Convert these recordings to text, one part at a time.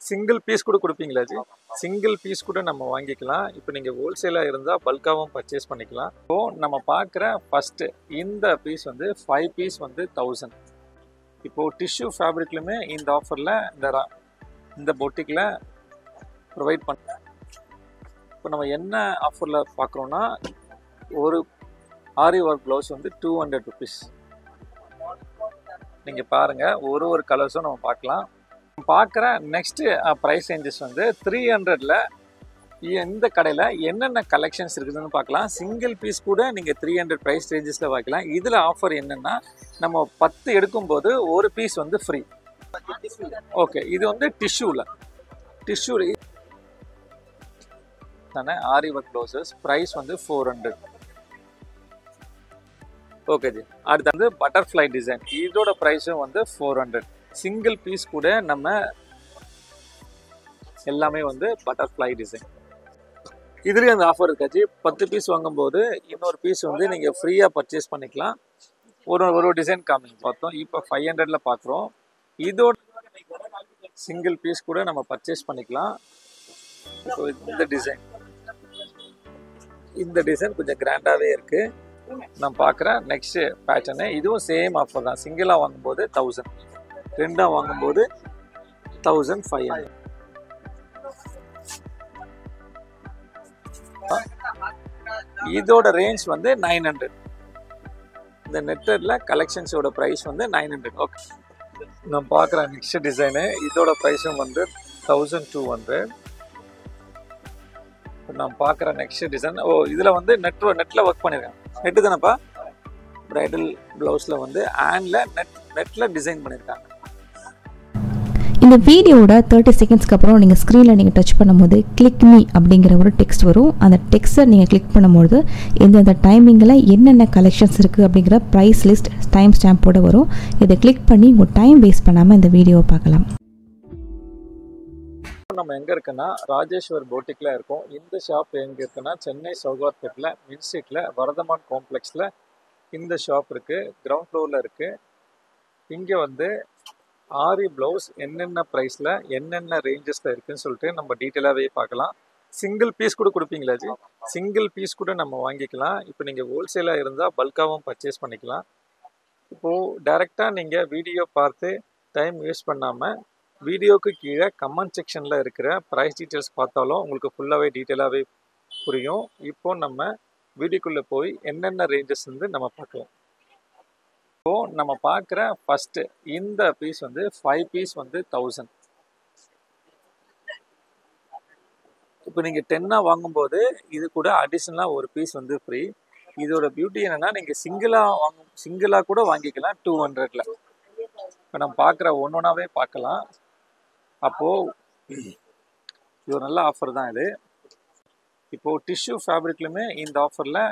Single piece கூட கொடுப்பீங்களா G? Single piece கூட நம்ம வாங்கிக்கலாம். இப்போ நீங்கள் ஹோல்சேலாக இருந்தால் பல்காகவும் பர்ச்சேஸ் பண்ணிக்கலாம். இப்போ நம்ம பார்க்குற ஃபஸ்ட்டு இந்த பீஸ் வந்து 5 பீஸ் வந்து 1000. இப்போது டிஷ்யூ ஃபேப்ரிக்லையுமே இந்த ஆஃபரில் இந்த பொட்டிக்கில் ப்ரொவைட் பண்ண. இப்போ நம்ம என்ன ஆஃபரில் பார்க்குறோன்னா, ஒரு ஆரி ஒர்க் ப்ளவுஸ் வந்து 200 ருபீஸ். நீங்கள் பாருங்கள், ஒரு கலர்ஸும் நம்ம பார்க்கலாம். பார்க்குற நெக்ஸ்ட்டு ப்ரைஸ் ரேஞ்சஸ் வந்து 300ல் இந்த கடையில் என்னென்ன கலெக்ஷன்ஸ் இருக்குதுன்னு பார்க்கலாம். சிங்கிள் பீஸ் கூட நீங்கள் 300 ப்ரைஸ் ரேஞ்சஸில் வாங்கிக்கலாம். இதில் ஆஃபர் என்னென்னா, நம்ம 10 எடுக்கும்போது ஒரு பீஸ் வந்து ஃப்ரீ. ஓகே, இது வந்து டிஷ்யூ தானே ஆரி ஒர்க் ப்ளவுசஸ். ப்ரைஸ் வந்து 400. Okay G. அடுத்து வந்து பட்டர்ஃப்ளை டிசைன், இதோட ப்ரைஸும் வந்து 400. சிங்கிள் பீஸ் கூட நம்ம எல்லாமே வந்து பட்டர்ஃப்ளை டிசைன். இதுலேயும் அந்த ஆஃபர் இருக்காச்சு. 10 பீஸ் வாங்கும்போது இன்னொரு பீஸ் வந்து நீங்கள் ஃப்ரீயாக பர்ச்சேஸ் பண்ணிக்கலாம். ஒரு டிசைன் காமிங் பார்த்தோம். இப்போ 500ல் பார்க்குறோம். இதோட சிங்கிள் பீஸ் கூட நம்ம பர்ச்சேஸ் பண்ணிக்கலாம். ஸோ இந்த டிசைன் கொஞ்சம் கிராண்டாகவே இருக்குது. நான் பார்க்குறேன் நெக்ஸ்ட் பேட்டர்னு. இதுவும் சேம் ஆஃபர் தான். சிங்கிளாக வாங்கும்போது 1000, ரெண்டாக வாங்கும்போது 1500. இதோட ரேஞ்ச் வந்து 900. இந்த நெட்டரில் கலெக்ஷன்ஸோட ப்ரைஸ் வந்து 900. ஓகே, நான் பார்க்குறேன் நெக்ஸ்ட் டிசைனு. இதோட ப்ரைஸும் வந்து 1200. நான் பார்க்குற நெக்ஸ்ட் டிசைன். இதில் வந்து நெட்டில் ஒர்க் பண்ணியிருக்கேன். நெட்டு தானேப்பா? ப்ரைடல் ப்ளவுஸில் வந்து நெட்டில் டிசைன் பண்ணியிருக்காங்க. இந்த வீடியோட 30 செகண்ட்ஸ்க்கு அப்புறம் நீங்கள் ஸ்க்ரீனில் நீங்கள் டச் பண்ணும்போது கிளிக் மீ அப்படிங்கிற ஒரு டெக்ஸ்ட் வரும். அந்த டெக்ஸ்ட்டை நீங்கள் கிளிக் பண்ணும்போது எந்தெந்த டைமிங்கில் என்னென்ன கலெக்ஷன்ஸ் இருக்குது அப்படிங்கிற ப்ரைஸ் லிஸ்ட் டைம் ஸ்டாம்போட வரும். இதை கிளிக் பண்ணி உங்கள் டைம் வேஸ்ட் பண்ணாமல் இந்த வீடியோவை பார்க்கலாம். நம்ம எங்கே இருக்குன்னா, ராஜேஸ்வர் போட்டிக்கில் இருக்கோம். இந்த ஷாப் எங்கே இருக்குன்னா, சென்னை சௌகார்பேட்டில் மின் ஸ்ட்ரீட்டில் வர்தமான் காம்ப்ளெக்ஸில் இந்த ஷாப் இருக்குது. கிரவுண்ட் ஃப்ளோரில் இருக்குது. இங்கே வந்து ஆரி ப்ளவுஸ் என்னென்ன ப்ரைஸில் என்னென்ன ரேஞ்சஸில் இருக்குதுன்னு சொல்லிட்டு நம்ம டீட்டெயிலாகவே பார்க்கலாம். சிங்கிள் பீஸ் கூட கொடுப்பீங்களா ஜி? சிங்கிள் பீஸ் கூட நம்ம வாங்கிக்கலாம். இப்போ நீங்கள் ஹோல்சேலாக இருந்தால் பல்காகவும் பர்ச்சேஸ் பண்ணிக்கலாம். இப்போது டைரெக்டாக நீங்கள் வீடியோ பார்த்து டைம் வேஸ்ட் பண்ணாமல் வீடியோவுக்கு கீழே கமெண்ட் செக்ஷனில் இருக்கிற ப்ரைஸ் டீட்டெயில்ஸ் பார்த்தாலும் உங்களுக்கு ஃபுல்லாகவே டீட்டெயிலாகவே புரியும். இப்போது நம்ம வீடியோக்குள்ளே போய் என்னென்ன ரேஞ்சஸ் வந்து நம்ம பார்க்கலாம். இப்போது நம்ம பார்க்குற ஃபஸ்ட்டு இந்த பீஸ் வந்து 5 பீஸ் வந்து 1000. இப்போ நீங்கள் 10ஆக வாங்கும்போது இது கூட அடிஷ்னலாக ஒரு பீஸ் வந்து ஃப்ரீ. இதோட பியூட்டி என்னென்னா, நீங்கள் சிங்கிளாக கூட வாங்கிக்கலாம் 200ல். இப்போ நம்ம பார்க்குற ஒன்றாவே பார்க்கலாம். அப்போது இது ஒரு நல்ல ஆஃபர் தான் இது. இப்போது டிஷ்யூ ஃபேப்ரிக்லையுமே இந்த ஆஃபரில்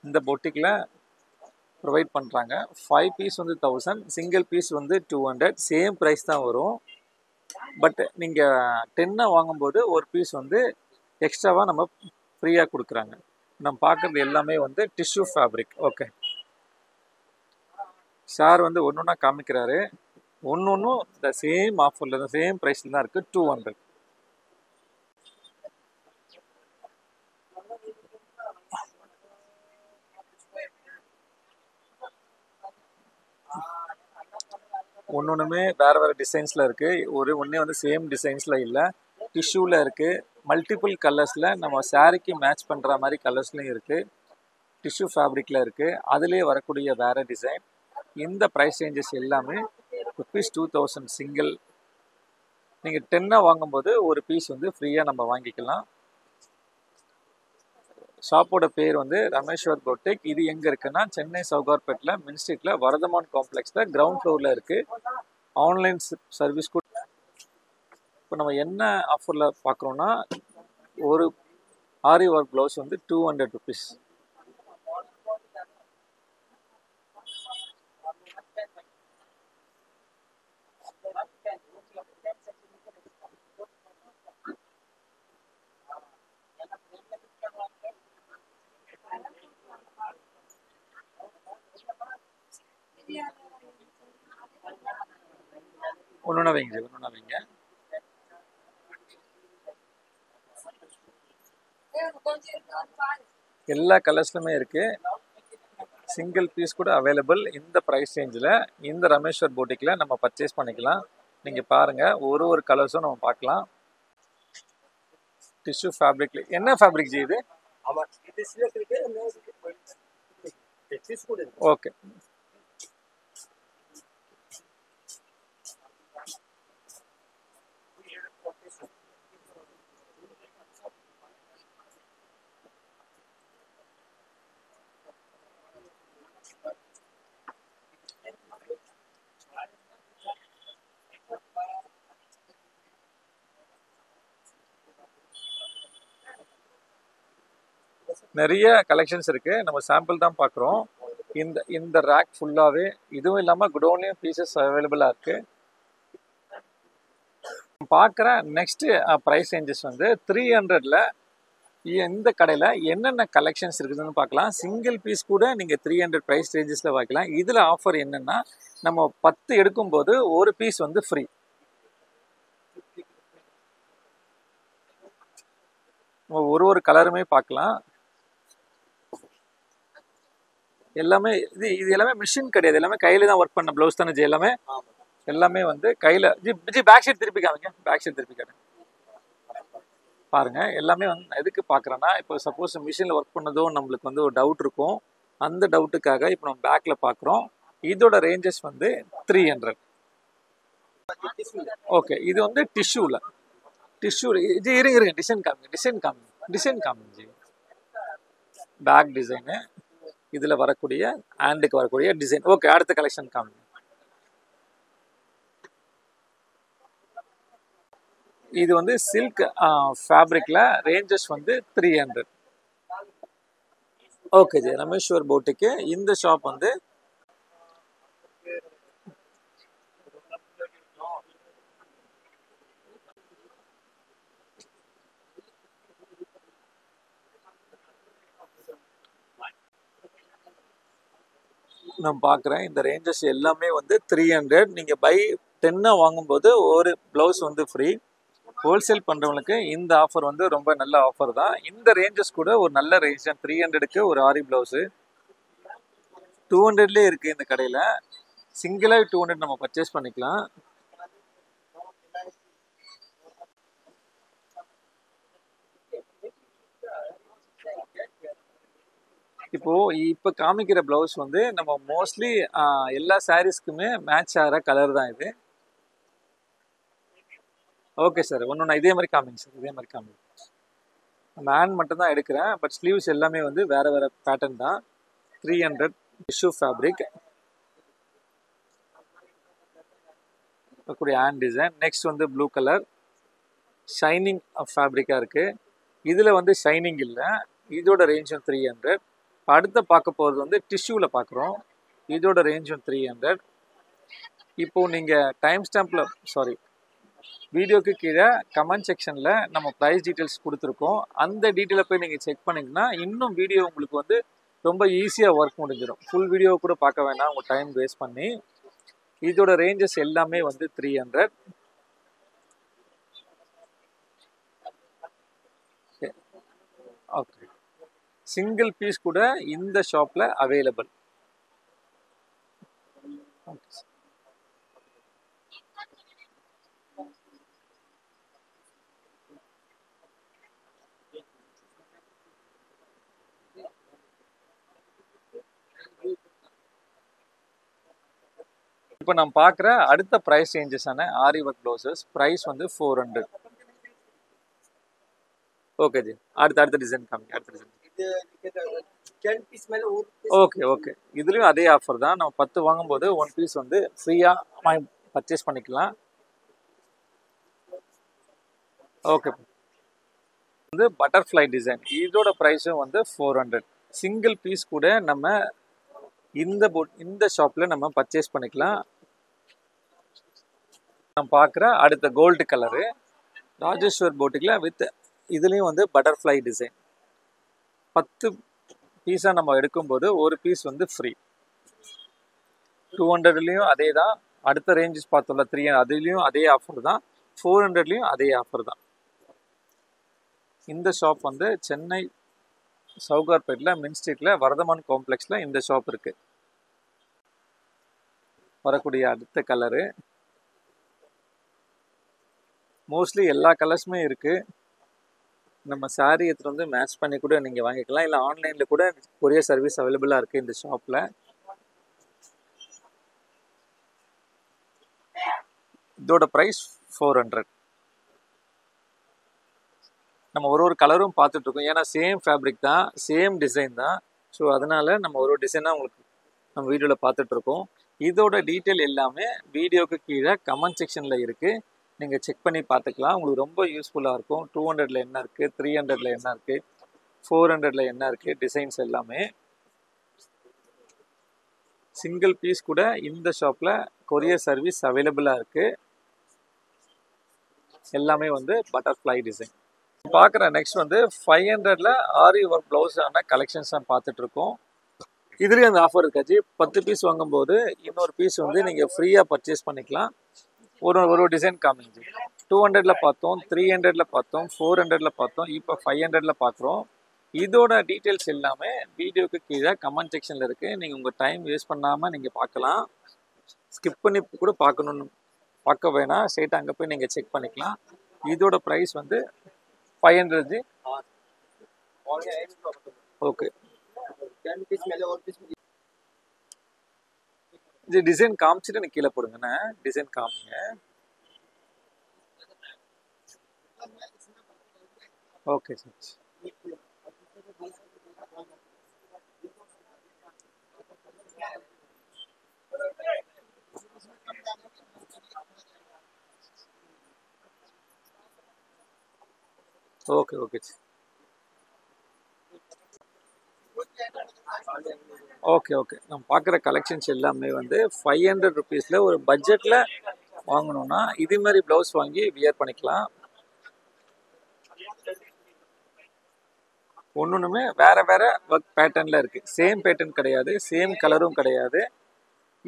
இந்த பொட்டிக்கில் ப்ரொவைட் பண்ணுறாங்க. 5 பீஸ் வந்து 1000, சிங்கிள் பீஸ் வந்து 200. சேம் ப்ரைஸ் தான் வரும். பட் நீங்கள் 10ஆக வாங்கும்போது ஒரு பீஸ் வந்து எக்ஸ்ட்ராவாக நம்ம ஃப்ரீயாக கொடுக்குறாங்க. நம்ம பார்க்குறது எல்லாமே வந்து டிஷ்யூ ஃபேப்ரிக். ஓகே, சார் வந்து ஒன்று காமிக்கிறாரு. ஒன்றும் இந்த சேம் ஆஃபரில் தான், சேம் ப்ரைஸில் தான் இருக்குது. 200. ஒன்றுமே வேறு டிசைன்ஸில் இருக்குது. ஒன்றே வந்து சேம் டிசைன்ஸில் இல்லை. டிஷ்யூவில் இருக்குது. மல்டிபிள் கலர்ஸில் நம்ம சாரிக்கு மேட்ச் பண்ணுற மாதிரி கலர்ஸ்லையும் இருக்குது. டிஷ்யூ ஃபேப்ரிக்கில் இருக்குது. அதிலே வரக்கூடிய வேறு டிசைன். இந்த ப்ரைஸ் ரேஞ்சஸ் எல்லாமே ₹2000 சிங்கிள். நீங்கள் 10ஆக வாங்கும்போது ஒரு பீஸ் வந்து ஃப்ரீயாக நம்ம வாங்கிக்கலாம். ஷாப்போட பேர் வந்து ரமேஸ்வர் பொட்டிக். இது எங்கே இருக்குன்னா, சென்னை சௌகார்பேட்டில் மின் ஸ்ட்ரீட்டில் வர்தமான் காம்ப்ளெக்ஸில் கிரவுண்ட் ஃப்ளோரில் இருக்குது. ஆன்லைன் சர்வீஸ் கூட. இப்போ நம்ம என்ன ஆஃபரில் பார்க்குறோன்னா, ஒரு ஆரி ஒர்க் ப்ளவுஸ் வந்து 200 ருபீஸ். ஒன்று வைங்க. எல்லா கலர்ஸ்லுமே இருக்குது. சிங்கிள் பீஸ் கூட அவைலபிள். இந்த ப்ரைஸ் ரேஞ்சில் இந்த ரமேஸ்வர் போட்டிக்கில் நம்ம பர்ச்சேஸ் பண்ணிக்கலாம். நீங்கள் பாருங்கள், ஒரு கலர்ஸும் நம்ம பார்க்கலாம். டிஷ்யூ ஃபேப்ரிக்ல என்ன ஃபேப்ரிக் ஜி இது? ஓகே. நிறைய கலெக்ஷன்ஸ் இருக்குது. நம்ம சாம்பிள் தான் பார்க்குறோம். இந்த ரேக் ஃபுல்லாகவே, இதுவும் இல்லாமல் குடோன்லேயும் பீசஸ் அவைலபிளாக இருக்குது. பார்க்குற நெக்ஸ்ட்டு ப்ரைஸ் ரேஞ்சஸ் வந்து 300ல் இந்த கடையில் என்னென்ன கலெக்ஷன்ஸ் இருக்குதுன்னு பார்க்கலாம். சிங்கிள் பீஸ் கூட நீங்கள் 300 ப்ரைஸ் ரேஞ்சஸில் வாங்கிக்கலாம். இதில் ஆஃபர் என்னென்னா, நம்ம 10 எடுக்கும்போது ஒரு பீஸ் வந்து ஃப்ரீ. ஒரு கலருமே பார்க்கலாம். எல்லாமே இது எல்லாமே மிஷின் கிடையாது, எல்லாமே கையில் தான் ஒர்க் பண்ண ப்ளவுஸ் தானே ஜி? எல்லாமே வந்து கையில். ஜி பேக் சைட் திருப்பி காமிங்க, பேக் சைட் திருப்பி காட்டுங்க. பாருங்கள், எல்லாமே வந்து எதுக்கு பார்க்குறேன்னா, இப்போ சப்போஸ் மிஷினில் ஒர்க் பண்ணதும் நம்மளுக்கு வந்து ஒரு டவுட் இருக்கும். அந்த டவுட்டுக்காக இப்போ நம்ம பேக்கில் பார்க்குறோம். இதோட ரேஞ்சஸ் வந்து 300. ஓகே, இது வந்து டிஷ்யூவில் ஜி இருங்க டிசைன் காமிங்க ஜி. பேக் டிசைனு, இதில் வரக்கூடிய ஹேண்டுக்கு வரக்கூடிய டிசைன். ஓகே, அடுத்த கலெக்ஷன் காமிங்க. இது வந்து சில்க் ஃபேப்ரிக்கில் ரேஞ்சஸ் வந்து 300. ஓகே ஜி, ரமேஸ்வர் போட்டிக்கு இந்த ஷாப் வந்து நான் பார்க்குறேன். இந்த ரேஞ்சஸ் எல்லாமே வந்து 300. நீங்கள் பை 10 வாங்கும்போது ஒரு ப்ளவுஸ் வந்து ஃப்ரீ. ஹோல்சேல் பண்ணுறவங்களுக்கு இந்த ஆஃபர் வந்து ரொம்ப நல்ல ஆஃபர் தான். இந்த ரேஞ்சஸ் கூட ஒரு நல்ல ரேஞ்ச் தான். 300க்கு ஒரு ஆரி ப்ளவுஸு 200லேயே இருக்குது இந்த கடையில். சிங்கிளாக 200 நம்ம பர்ச்சேஸ் பண்ணிக்கலாம். இப்போ காமிக்கிற ப்ளவுஸ் வந்து நம்ம மோஸ்ட்லி எல்லா சாரீஸ்க்குமே மேட்ச் ஆகிற கலர் தான் இது. ஓகே சார், ஒன்று இதே மாதிரி காமிங்க சார், இதே மாதிரி காமிங்க. நம்ம ஹேண்ட் மட்டும் தான் எடுக்கிறேன், பட் ஸ்லீவ்ஸ் எல்லாமே வந்து வேறு பேட்டர்ன் தான். 300 டிஷ்யூ ஃபேப்ரிக் கூடிய ஹேண்ட் டிசைன். நெக்ஸ்ட் வந்து ப்ளூ கலர் ஷைனிங் ஃபேப்ரிக்காக இருக்குது. இதில் வந்து ஷைனிங் இல்லை. இதோட ரேஞ்சும் 300. அடுத்த பார்க்க போகிறது வந்து டிஷ்யூவில் பார்க்குறோம். இதோட ரேஞ்சும் 300. இப்போது நீங்கள் டைம் ஸ்டாம்பில் வீடியோக்கு கீழே கமெண்ட் செக்ஷனில் நம்ம ப்ரைஸ் டீட்டெயில்ஸ் கொடுத்துருக்கோம். அந்த டீட்டெயிலை போய் நீங்கள் செக் பண்ணிங்கன்னா இன்னும் வீடியோ உங்களுக்கு வந்து ரொம்ப ஈஸியாக ஒர்க் முடிஞ்சிடும். ஃபுல் வீடியோ கூட பார்க்க வேண்டாம் உங்கள் டைம் வேஸ்ட் பண்ணி. இதோட ரேஞ்சஸ் எல்லாமே வந்து 300. ஓகே, சிங்கிள் பீஸ் கூட இந்த ஷாப்பில் அவைலபிள். ஓகே, இப்போ நம்ம பார்க்குற அடுத்த ப்ரைஸ் ரேஞ்சஸான ஆரி ஒர்க் ப்ளவுசஸ் ப்ரைஸ் வந்து 400. ஓகே ஜி, அடுத்த டிசைன் காமிங்க. அடுத்த டிசைன் ஓகே, இதுலேயும் அதே ஆஃபர் தான். நம்ம 10 வாங்கும்போது 1 பீஸ் வந்து ஃப்ரீயாக வாங்கி பர்ச்சேஸ் பண்ணிக்கலாம். ஓகே, வந்து பட்டர்ஃப்ளை டிசைன், இதோட ப்ரைஸும் வந்து 400. சிங்கிள் பீஸ் கூட நம்ம இந்த ஷாப்பில் நம்ம பர்ச்சேஸ் பண்ணிக்கலாம். நம்ம பார்க்குற அடுத்த கோல்டு கலரு ராஜேஸ்வர் போட்டிக்கில் வித் இதுலேயும் வந்து பட்டர்ஃப்ளை டிசைன். 10 பீஸாக நம்ம எடுக்கும்போது ஒரு பீஸ் வந்து ஃப்ரீ. 200லேயும் அதே தான். அடுத்த ரேஞ்சஸ் பார்த்தோம்ல 300, அதுலேயும் அதே ஆஃபர் தான். 400லேயும் அதே ஆஃபர் தான். இந்த ஷாப் வந்து சென்னை சவுகார்பேட்டில் மின் ஸ்ட்ரீட்டில் வர்தமான் காம்ப்ளெக்ஸில் இந்த ஷாப் இருக்குது. வரக்கூடிய அடுத்த கலரு, மோஸ்ட்லி எல்லா கலர்ஸுமே இருக்குது. நம்ம சாரீ எடுத்துகிட்டு வந்து மேட்ச் பண்ணி கூட நீங்கள் வாங்கிக்கலாம், இல்லை ஆன்லைனில் கூட கொரியர் சர்வீஸ் அவைலபிளாக இருக்குது இந்த ஷாப்பில். இதோட ப்ரைஸ் 400. நம்ம ஒரு கலரும் பார்த்துட்ருக்கோம், ஏன்னா சேம் ஃபேப்ரிக் தான், சேம் டிசைன் தான். ஸோ அதனால் நம்ம ஒரு டிசைனாக உங்களுக்கு நம்ம வீடியோவில் பார்த்துட்ருக்கோம். இதோட டீட்டெயில் எல்லாமே வீடியோவுக்கு கீழே கமெண்ட் செக்ஷனில் இருக்குது, நீங்கள் செக் பண்ணி பார்த்துக்கலாம். உங்களுக்கு ரொம்ப யூஸ்ஃபுல்லாக இருக்கும். 200ல் என்ன இருக்குது, 300ல் என்ன இருக்குது, 400ல் என்ன இருக்குது, டிசைன்ஸ் எல்லாமே. சிங்கிள் பீஸ் கூட இந்த ஷாப்பில் கொரியர் சர்வீஸ் அவைலபிளாக இருக்குது. எல்லாமே வந்து பட்டர்ஃப்ளை டிசைன். பார்க்குற நெக்ஸ்ட் வந்து 500ல் ஆரி ஒர்க் ப்ளவுஸான கலெக்ஷன்ஸ் தான் பார்த்துட்ருக்கோம். இதுலேயும் அந்த ஆஃபர் இருக்காச்சு. 10 பீஸ் வாங்கும்போது இன்னொரு பீஸ் வந்து நீங்கள் ஃப்ரீயாக பர்ச்சேஸ் பண்ணிக்கலாம். ஒரு டிசைன் காமிங்க. 200ல் பார்த்தோம், 300ல் பார்த்தோம், 400ல் பார்த்தோம், இப்போ 500ல் பார்க்குறோம். இதோட டீட்டெயில்ஸ் எல்லாமே வீடியோக்கு கீழே கமெண்ட் செக்ஷனில் இருக்குது. நீங்கள் உங்கள் டைம் வேஸ்ட் பண்ணாமல் நீங்கள் பார்க்கலாம். ஸ்கிப் பண்ணி கூட பார்க்க வேணாம், ஸ்ட்ரெயிட்டாக அங்கே போய் நீங்கள் செக் பண்ணிக்கலாம். இதோட ப்ரைஸ் வந்து 500 ஓகே. இது டிசைன் காமிச்சிட்டு எனக்கு கீழே போடுங்கண்ணே, டிசைன் காமிங்க. Okay sir. Okay okay okay okay. நம்ம பார்க்குற கலெக்ஷன்ஸ் எல்லாமே வந்து 500 ருபீஸில் ஒரு பட்ஜெட்டில் வாங்கணுன்னா இது மாதிரி ப்ளவுஸ் வாங்கி வியர் பண்ணிக்கலாம். ஒன்றுமே வேறு வேறு ஒர்க் பேட்டர்னில் இருக்குது, சேம் பேட்டர்ன் கிடையாது, சேம் கலரும் கிடையாது.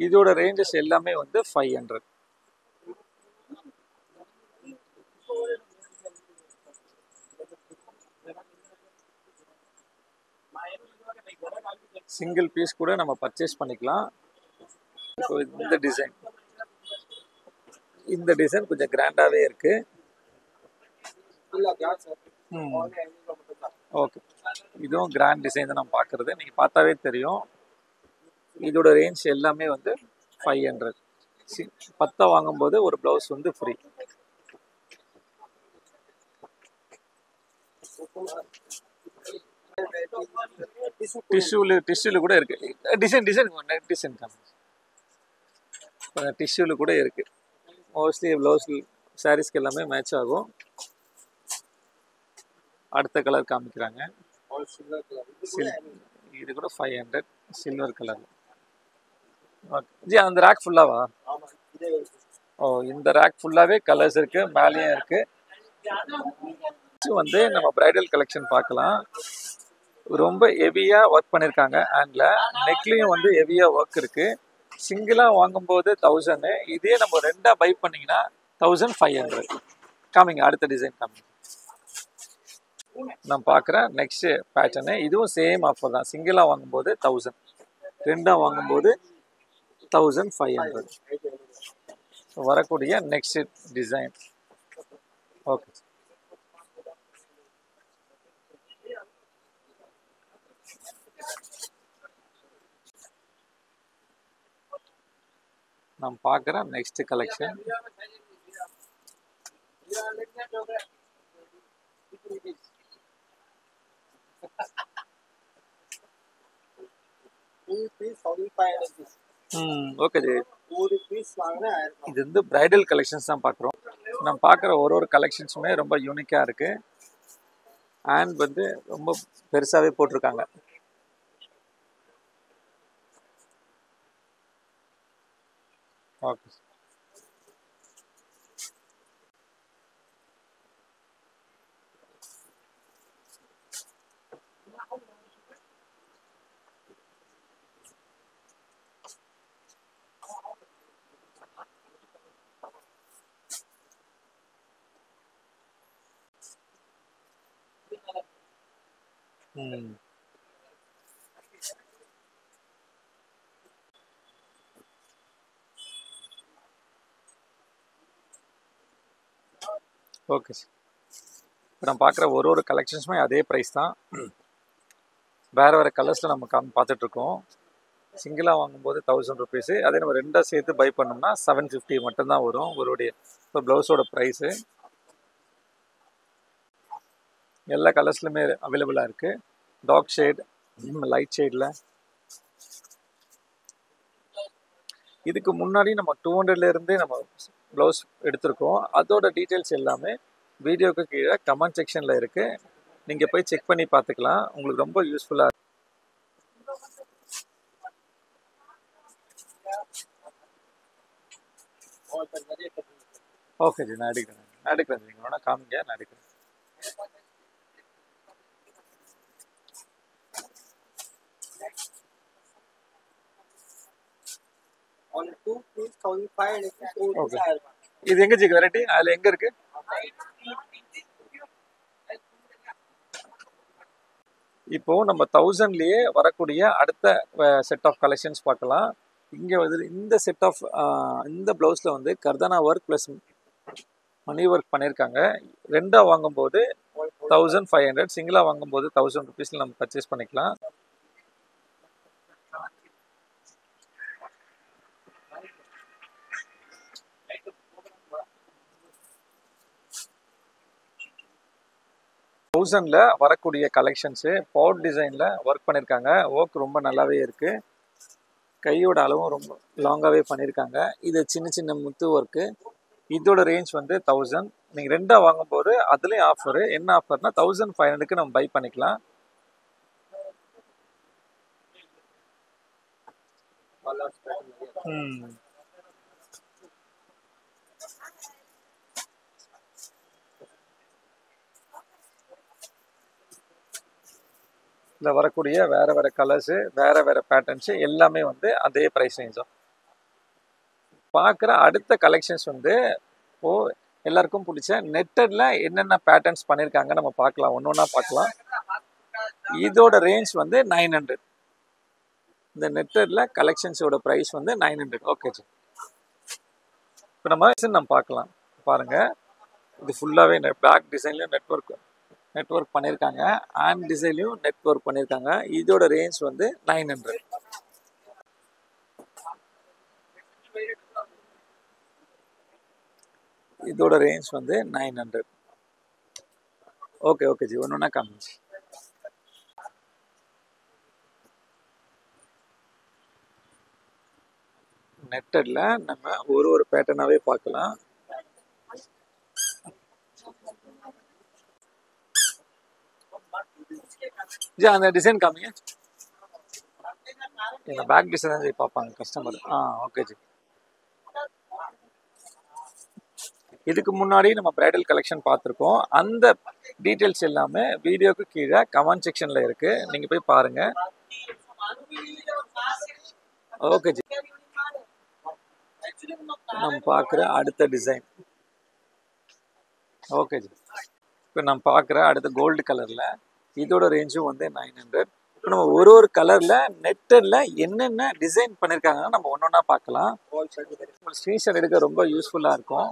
இதோட ரேஞ்சஸ் எல்லாமே வந்து 500. சிங்கிள் பீஸ் கூட நம்ம பர்ச்சேஸ் பண்ணிக்கலாம். இப்போ இந்த டிசைன் கொஞ்சம் கிராண்டாகவே இருக்கு. ஓகே, இதுவும் கிராண்ட் டிசைன் தான் நம்ம பார்க்குறது, நீங்கள் பார்த்தாவே தெரியும். இதோட ரேஞ்ச் எல்லாமே வந்து 500. 10 வாங்கும்போது ஒரு ப்ளவுஸ் வந்து ஃப்ரீ. டிஷ்யூல கூட இருக்கு. டிசைன் டிஷ்யூல கூட இருக்கு. மோஸ்ட்லி ப்ளவுஸ் சாரீஸ்க்கு எல்லாமே மேட்ச் ஆகும். அடுத்த கலர் காமிக்கிறாங்க, இது கூட 500 சில்வர் கலர். ஜி அந்த ரேக் ஃபுல்லாவா? ஓ, இந்த ரேக் ஃபுல்லாவே கலர்ஸ் இருக்கு, மேலேயும் இருக்கு. வந்து நம்ம பிரைடல் கலெக்ஷன் பார்க்கலாம். ரொம்ப ஹெவியாக ஒர்க் பண்ணியிருக்காங்க. ஹேண்டில் நெக்லேயும் வந்து ஹெவியாக ஒர்க் இருக்குது. சிங்கிளாக வாங்கும்போது 1000, இதே நம்ம ரெண்டாக பை பண்ணிங்கன்னா 1500. காமிங்க அடுத்த டிசைன் காமிங்க. நான் பார்க்குறேன் நெக்ஸ்ட் பேட்டர்னு. இதுவும் சேம் ஆஃபர் தான். சிங்கிளாக வாங்கும்போது 1000, ரெண்டாக வாங்கும்போது 1500. வரக்கூடிய நெக்ஸ்ட் டிசைன். ஓகே, நாம் பார்க்குற நெக்ஸ்ட் கலெக்ஷன். ஓகே ஜி, இது வந்து பிரைடல் கலெக்ஷன்ஸ் தான் பார்க்குறோம். நம்ம பார்க்குற ஒரு கலெக்ஷன்ஸுமே ரொம்ப யூனிக்காக இருக்குது. ஹேண்ட் வந்து ரொம்ப பெருசாகவே போட்டிருக்காங்க. Okay, okay sir. இப்போ நம்ம பார்க்குற ஒரு கலெக்ஷன்ஸுமே அதே ப்ரைஸ் தான். வேறு கலர்ஸில் நம்ம பார்த்துட்ருக்கோம். சிங்கிளாக வாங்கும்போது 1000 ருபீஸு, அதே நம்ம ரெண்டாக சேர்த்து பை பண்ணோம்னா 750 மட்டும்தான் வரும் ஒருடைய இப்போ ப்ளவுஸோட ப்ரைஸு. எல்லா கலர்ஸ்லையுமே அவைலபிளாக இருக்குது. டார்க் ஷேட், லைட் ஷேடில். இதுக்கு முன்னாடி நம்ம 200லேருந்தே நம்ம ப்ளவுஸ் எடுத்திருக்கோம். அதோட டீட்டெயில்ஸ் எல்லாமே வீடியோக்கு கீழே கமெண்ட் செக்ஷனில் இருக்குது. நீங்கள் போய் செக் பண்ணி பார்த்துக்கலாம். உங்களுக்கு ரொம்ப யூஸ்ஃபுல்லாக. ஓகே ஜி, நான் எடுக்கிறேன். நீங்கள் வேணால் காமிங்க, நான் எடுக்கிறேன். ஓகே, இது எங்கே ஜி வெரைட்டி? அதில் எங்கே இருக்குது? இப்போது நம்ம 1000லேயே வரக்கூடிய அடுத்த செட் ஆஃப் கலெக்ஷன்ஸ் பார்க்கலாம். இங்கே வந்து இந்த செட் ஆஃப் இந்த ப்ளவுஸில் வந்து கர்தானா ஒர்க் ப்ளஸ் மணி ஒர்க் பண்ணியிருக்காங்க. ரெண்டாக வாங்கும்போது 1500, சிங்கிளாக வாங்கும்போது 1000 ருபீஸில் நம்ம பர்ச்சேஸ் பண்ணிக்கலாம். தௌசண்டில் வரக்கூடிய கலெக்ஷன்ஸு பவுட் டிசைனில் ஒர்க் பண்ணியிருக்காங்க. ஒர்க் ரொம்ப நல்லாவே இருக்குது. கையோட அளவும் ரொம்ப லாங்காகவே பண்ணியிருக்காங்க. இது சின்ன சின்ன முத்து ஒர்க்கு. இதோட ரேஞ்ச் வந்து 1000. நீங்கள் ரெண்டாக வாங்கும்போது அதுலேயும் ஆஃபரு. என்ன ஆஃபர்னா 1500க்கு நம்ம பை பண்ணிக்கலாம். இதில் வரக்கூடிய வேறு கலர்ஸு, வேறு பேட்டர்ன்ஸு எல்லாமே வந்து அதே ப்ரைஸ் ரேஞ்சும். பார்க்குற அடுத்த கலெக்ஷன்ஸ் வந்து இப்போது எல்லாருக்கும் பிடிச்ச நெட்டடில் என்னென்ன பேட்டர்ன்ஸ் பண்ணியிருக்காங்க நம்ம பார்க்கலாம். ஒன்று பார்க்கலாம். இதோட ரேஞ்ச் வந்து 900. இந்த நெட்டடில் கலெக்ஷன்ஸோட ப்ரைஸ் வந்து 900. Okay sir. இப்போ நம்ம பார்க்கலாம். பாருங்கள், இது ஃபுல்லாகவே பேக் டிசைன்லேயும் நெட்வொர்க் பண்ணியிருக்காங்க. ஹேண்ட் டிசைன்லையும் நெட்வொர்க் பண்ணியிருக்காங்க. இதோட ரேஞ்ச் வந்து 900. இதோட ரேஞ்ச் வந்து 900. ஓகே ஜி, ஒன்று காமிச்சு. நெட்டடில் நம்ம ஒரு பேட்டர்னாகவே பார்க்கலாம். ஜி அந்த டிசைன் காமிங்க. இந்த பேக் டிசைன் தான் ஜி பார்ப்பாங்க கஸ்டமர். Okay G. இதுக்கு முன்னாடி நம்ம பிரைடல் கலெக்ஷன் பார்த்துருக்கோம். அந்த டீட்டெயில்ஸ் எல்லாமே வீடியோக்கு கீழே கமெண்ட் செக்ஷனில் இருக்குது. நீங்கள் போய் பாருங்கள். Okay G. நம்ம பார்க்குற அடுத்த டிசைன். Okay G. இப்போ நம்ம பார்க்குற அடுத்த கோல்டு கலரில் இதோட ரேஞ்சும் வந்து 900. இப்போ நம்ம ஒரு கலரில் நெட்டடில் என்னென்ன டிசைன் பண்ணியிருக்காங்கன்னா நம்ம ஒன்றா பார்க்கலாம். உங்களுக்கு ஸ்க்ரீன்ஷாட் எடுக்க ரொம்ப யூஸ்ஃபுல்லாக இருக்கும்.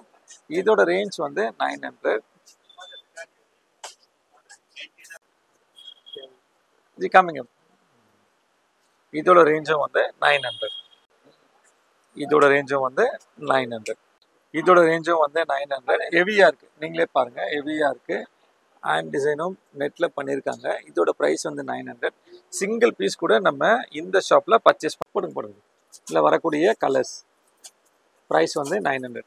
இதோட ரேஞ்ச் வந்து 900. ஜி காமிங்க. இதோட ரேஞ்சும் வந்து 900. இதோட ரேஞ்சும் வந்து 900. இதோட ரேஞ்சும் வந்து 900. ஹெவியாக இருக்குது, நீங்களே பாருங்கள், ஹெவியாக இருக்குது. ஹேண்ட் டிசைனும் நெட்டில் பண்ணியிருக்காங்க. இதோட ப்ரைஸ் வந்து 900. சிங்கிள் பீஸ் கூட நம்ம இந்த ஷாப்பில் பர்ச்சேஸ் போடுங்க. இதில் வரக்கூடிய கலர்ஸ் ப்ரைஸ் வந்து 900.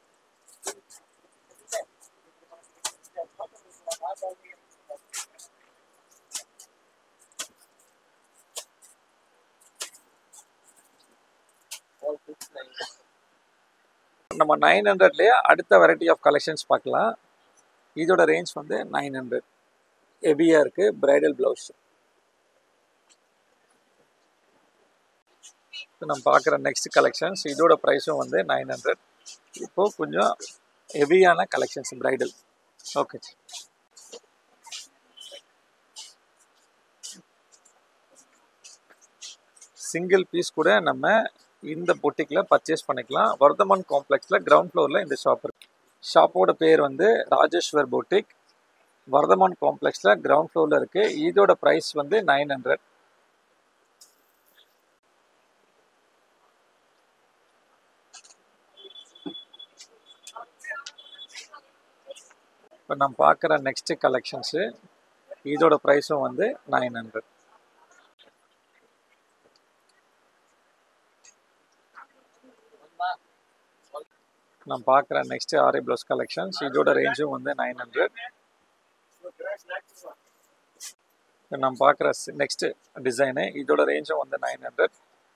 நம்ம 900லேயே அடுத்த வெரைட்டி ஆஃப் கலெக்ஷன்ஸ் பார்க்கலாம். இதோட ரேஞ்ச் வந்து 900. ஹெவியாக இருக்குது. Bridal blouse. இப்போ நம்ம பார்க்குற நெக்ஸ்ட் கலெக்ஷன்ஸ் இதோட ப்ரைஸும் வந்து 900. இப்போது கொஞ்சம் ஹெவியான collections bridal. Okay. Single piece கூட நம்ம இந்த பொட்டிக்கில் பர்ச்சேஸ் பண்ணிக்கலாம். வர்தமான் காம்ப்ளெக்ஸில் கிரவுண்ட் ஃப்ளோரில் இந்த ஷாப் இருக்குது. ஷாப்போட பேர் வந்து ராஜேஸ்வர் பொட்டிக், வர்தமான் காம்ப்ளெக்ஸில் கிரவுண்ட் ஃப்ளோரில் இருக்குது. இதோட ப்ரைஸ் வந்து 900. இப்போ நம்ம பார்க்குற நெக்ஸ்ட் கலெக்ஷன்ஸு, இதோட ப்ரைஸும் வந்து 900. நம்ம பார்க்குற நெக்ஸ்ட் ஆரி ப்ளவுஸ் கலெக்ஷன்ஸ், இதோட ரேஞ்சும் வந்து 900. நம்ம பார்க்குற நெக்ஸ்ட் டிசைனு, இதோட ரேஞ்சும் வந்து 900.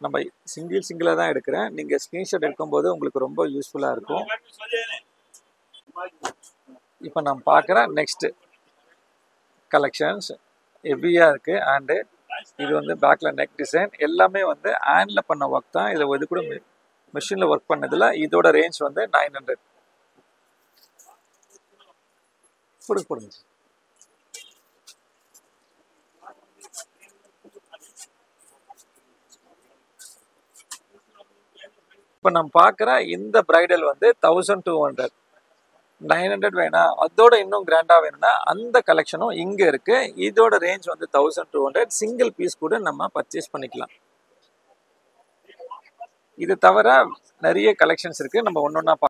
நம்ம சிங்கிளாக தான் எடுக்கிறேன். நீங்கள் ஸ்க்ரீன்ஷாட் எடுக்கும்போது உங்களுக்கு ரொம்ப யூஸ்ஃபுல்லாக இருக்கும். இப்போ நம்ம பார்க்குற நெக்ஸ்ட் கலெக்ஷன்ஸ் ஹெவியாக இருக்குது. அண்டு இது வந்து பேக்கில் நெக் டிசைன் எல்லாமே வந்து ஹேண்டில் பண்ண ஒர்க் தான். இதை இது கூட மிஷினில் ஒர்க் பண்ணதில் இதோட ரேஞ்ச் வந்து 900. கொடுங்க. இப்போ நம்ம பார்க்குற இந்த பிரைடல் வந்து 1200. 900 வேணாம், அதோட இன்னும் கிராண்டாக வேணும்னா அந்த கலெக்ஷனும் இங்கே இருக்குது. இதோட ரேஞ்ச் வந்து 1200. சிங்கிள் பீஸ் கூட நம்ம பர்ச்சேஸ் பண்ணிக்கலாம். இது தவிர நிறைய கலெக்ஷன்ஸ் இருக்குது. நம்ம ஒன்று ஒன்றா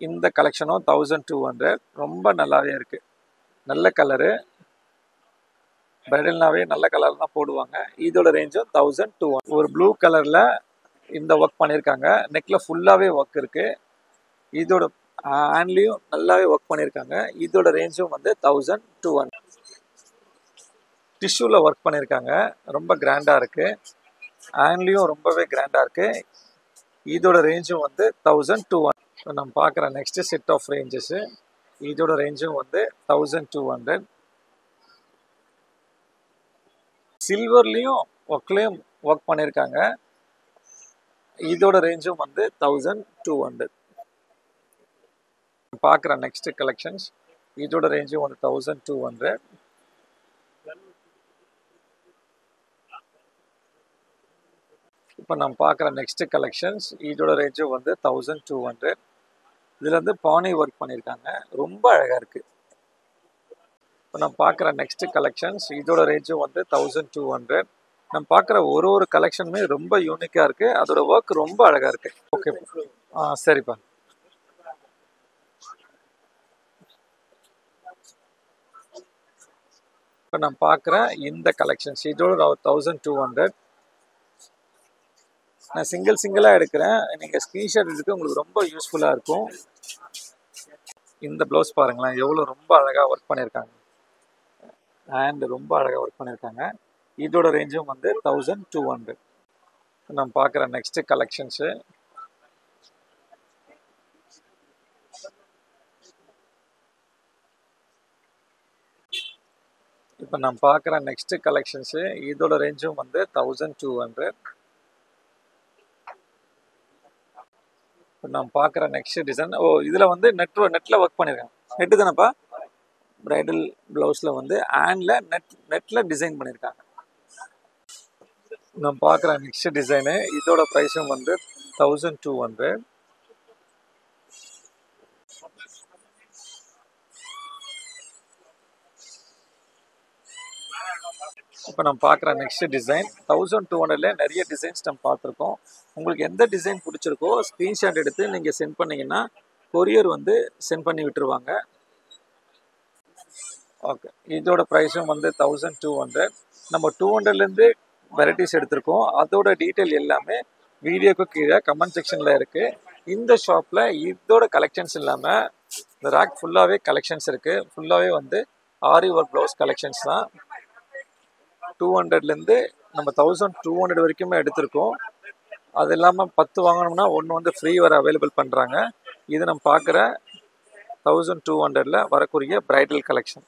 இந்த கலெக்ஷனும் 1200. ரொம்ப நல்லாவே இருக்குது. நல்ல கலரு, பிரைடல்னாவே நல்ல கலர் தான் போடுவாங்க. இதோட ரேஞ்சும் 1200. ஒரு ப்ளூ கலரில் இந்த ஒர்க் பண்ணியிருக்காங்க. நெக்கில் ஃபுல்லாகவே ஒர்க் இருக்குது. இதோட ஹேண்ட்லேயும் நல்லாவே ஒர்க் பண்ணியிருக்காங்க. இதோட ரேஞ்சும் வந்து 1200. டிஷ்யூவில் ஒர்க் பண்ணியிருக்காங்க. ரொம்ப கிராண்டாக இருக்குது. ஹேண்ட்லேயும் ரொம்பவே கிராண்டாக இருக்குது. இதோட ரேஞ்சும் வந்து 1200. நம்ம பார்க்குற நெக்ஸ்ட் செட் ஆஃப் ரேஞ்சஸ்ஸு, இதோட ரேஞ்சும் வந்து 1200. சில்வர்லேயும் ஒர்க்லேயும் ஒர்க் பண்ணியிருக்காங்க. இதோட ரேஞ்சும் வந்து 1200. பார்க்குற நெக்ஸ்ட் கலெக்ஷன்ஸ், இதோட ரேஞ்சும் வந்து 1200. இப்போ நம்ம பார்க்குற நெக்ஸ்ட் கலெக்ஷன்ஸ், இதோட ரேஞ்சும் வந்து 1200. இதில் வந்து பானை ஒர்க் பண்ணியிருக்காங்க. ரொம்ப அழகாக இருக்குது. இப்போ நம்ம பார்க்குற நெக்ஸ்ட் கலெக்ஷன்ஸ், இதோட ரேஞ்சும் வந்து 1200. நம்ம பார்க்குற ஒரு கலெக்ஷனுமே ரொம்ப யூனிக்காக இருக்குது. அதோட ஒர்க் ரொம்ப அழகாக இருக்குது. ஓகே, சரிப்பா. இப்போ நம்ம பார்க்குற இந்த கலெக்ஷன்ஸ், இதோட 1200. நான் சிங்கிளாக எடுக்கிறேன். நீங்கள் ஸ்க்ரீன்ஷாட் எடுக்க உங்களுக்கு ரொம்ப யூஸ்ஃபுல்லாக இருக்கும். இந்த ப்ளவுஸ் பாருங்களேன், எவ்வளோ ரொம்ப அழகாக ஒர்க் பண்ணியிருக்காங்க. அண்ட் ரொம்ப அழகாக ஒர்க் பண்ணியிருக்காங்க. இதோட ரேஞ்சும் வந்து 1200. நம்ம பார்க்குற நெக்ஸ்ட் கலெக்ஷன்ஸு, இப்போ நம்ம பார்க்குற நெக்ஸ்ட் கலெக்ஷன்ஸு, இதோட ரேஞ்சும் வந்து 1200. இப்போ நம்ம பார்க்குற நெக்ஸ்ட் டிசைன், இதில் வந்து நெட்டில் ஒர்க் பண்ணியிருக்காங்க. நெட்டு தானேப்பா? பிரைடல் ப்ளவுஸில் வந்து ஹேண்டில் நெட்டில் டிசைன் பண்ணியிருக்காங்க. நம்ம பார்க்குற நெக்ஸ்ட் டிசைனு, இதோட ப்ரைஸும் வந்து 1200. இப்போ நம்ம பார்க்குற நெக்ஸ்ட் டிசைன் 1200ல நிறைய டிசைன்ஸ் நம்ம பார்த்துருக்கோம். உங்களுக்கு எந்த டிசைன் பிடிச்சிருக்கோ ஸ்க்ரீன்ஷாட் எடுத்து நீங்கள் சென்ட் பண்ணிங்கன்னா கொரியர் வந்து சென்ட் பண்ணி விட்டுருவாங்க. ஓகே, இதோட ப்ரைஸும் வந்து 1200. நம்ம 200லேருந்து வெரைட்டிஸ் எடுத்திருக்கோம். அதோட டீட்டெயில் எல்லாமே வீடியோக்கு கீழே கமெண்ட் செக்ஷனில் இருக்குது. இந்த ஷாப்பில் இதோட கலெக்ஷன்ஸ் இல்லாமல் இந்த ரேக் ஃபுல்லாகவே கலெக்ஷன்ஸ் இருக்குது. ஃபுல்லாகவே வந்து ஆரி ஒர்க் ப்ளவுஸ் கலெக்ஷன்ஸ் தான். 200லேருந்து நம்ம 1200 வரைக்குமே எடுத்திருக்கோம். அது இல்லாமல் 10 வாங்கணும்னா ஒன்று வந்து ஃப்ரீ வர அவைலபிள் பண்ணுறாங்க. இது நம்ம பார்க்குற 1200ல் வரக்கூடிய பிரைடல் கலெக்ஷன்.